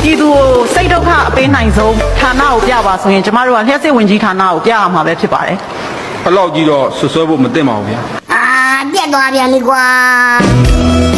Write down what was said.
ပြည်သူကိုစိတ်ဒုက္ခအပေးနိုင်ဆုံးဌာနကိုပြပါဆိုရင်ကျမတို့ကလျှက်စစ်ဝင်ကြီးဌာနကိုပြရမှာပဲဖြစ်ပါတယ်။ဘယ်လောက်ကြီးတော့ဆွဆွဲဖို့မသင့်ပါဘူးဗျာ။ပြတ်သွားပြန်ပြီကွာ။